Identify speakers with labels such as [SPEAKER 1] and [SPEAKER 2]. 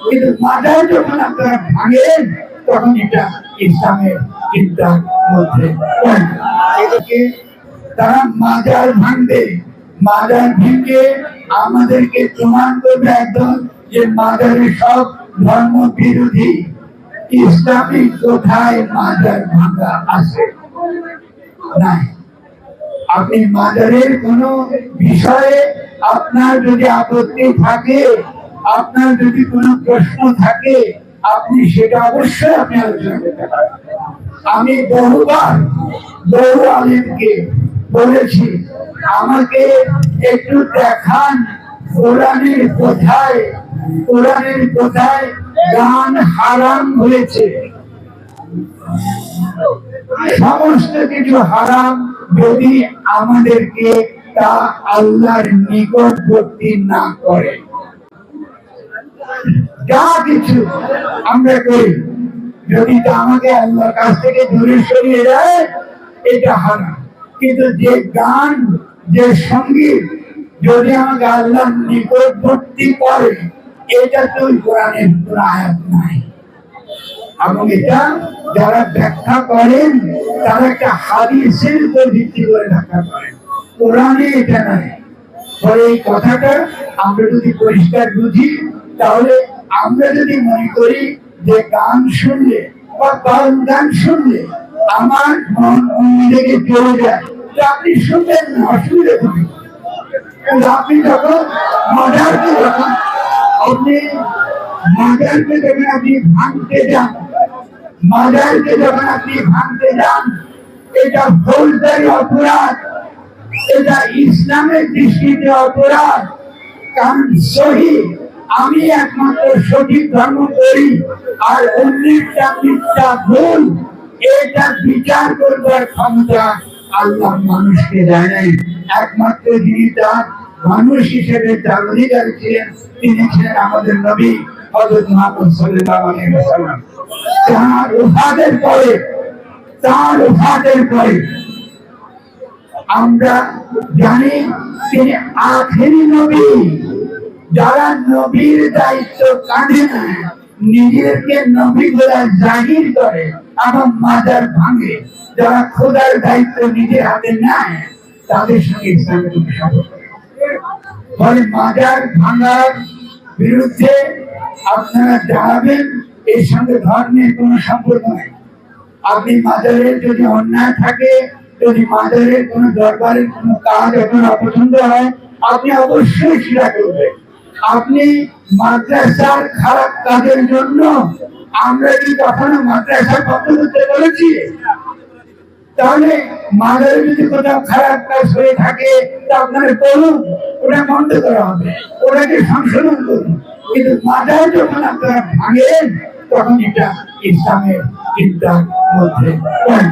[SPEAKER 1] কিন্তু মাজার যখন আপনারা ভাঙেন তখন এটা ইসলামের চিন্তার মধ্যে এটাকে তারা মাজার ভাঙবে, মাজার ভেঙে আমাদেরকে প্রমাণ করবে একদম যে মাজারের সব ধর্ম বিরোধী। ইসলামিক কোথায় মাজার ভাঙা আছে? নাই। আপনি মাজারের কোন বিষয়ে আপনার যদি আপত্তি থাকে, আপনার যদি কোনো প্রশ্ন থাকে, আপনি সেটা অবশ্যই আপনি আলোচনা করতে পারেন। আমি বহুবার বহু আলেমকে বলেছি, আমাকে একটু দেখান কোরআনের কোথায় গান হারাম হয়েছে। সমস্ত কিছু হারাম যদি আমাদেরকে তা আল্লাহর নিকটবর্তী না করে। যা কিছু আমরা করি যদি তা আমাকে আল্লাহর কাছ থেকে দূরে সরিয়ে যায়, এটা হারাম। কিন্তু যে গান, যে সঙ্গীত যদি আমাকে আল্লাহর নিকটবর্তী করে, এটা তো কোরআনের কোন আয়াত নাই। এবং এটা যারা ব্যাখ্যা করেন তারা একটা হাদিসের উপর ভিত্তি করে ব্যাখ্যা করেন, কোরআনে এটা নাই। ফলে এই কথাটা আমরা যদি পরিষ্কার বুঝি, তাহলে আমরা যদি মনে করি যে গান শুনলে বা গান শুনলে আমার মন অন্যদিকে চলে যায়, তো আপনি শুনবেন না, অসুবিধা নেই। আপনি যখন মাজারকে আপনি ভাঙতে যান, মাজারকে যখন আপনি ভাঙতে যান, এটা ফৌজদারি অপরাধ, এটা ইসলামের দৃষ্টিতে অপরাধ। কারণ আমি একমাত্র সঠিক ধর্ম করি আর অন্যেরটা মিথ্যা ভুল, এটা বিচার করবার ক্ষমতা আল্লাহ মানুষকে দেয় নাই। একমাত্র যিনি তার মানুষ হিসেবে তার অধিকার ছিলেন, তিনি ছিলেন আমাদের নবী হযরত মুহাম্মদ সাল্লাল্লাহু আলাইহি ওয়াসাল্লাম। তার ওফাতের পরে আমরা জানি তিনি আখেরি নবী। যারা নবীর দায়িত্ব কাঁধে নেয়, নিজেকে নবী বলে জাহির করে এবং মাজার ভাঙে, যারা খোদার দায়িত্ব নিজের হাতে নেয়, তাদের সঙ্গে ইসলামের কোনো সম্পর্ক নেই। ফলে মাজার ভাঙার বিরুদ্ধে আপনারা দাঁড়াবেন, এর সঙ্গে ধর্মের কোনো সম্পর্ক নেই। আপনি মাজারের যদি অন্যায় থাকে, যদি মাজারের কোনো দরবারের কোনো কাজ আপনার অপছন্দ হয়, আপনি অবশ্যই সেটা করবেন। আপনি মাদ্রাসার খারাপ কাজের জন্য আমরা কি কখনো মাদ্রাসা বন্ধ করতে বলেছি? তাহলে মাজারে যদি কোথাও খারাপ কাজ হয়ে থাকে, তা আপনারা করুন, ওটা বন্ধ করা হবে, ওটাকে সংশোধন করুন। কিন্তু মাজার যখন আপনারা ভাঙেন, তখন এটা ইসলামের চিন্তার মধ্যে পড়ে।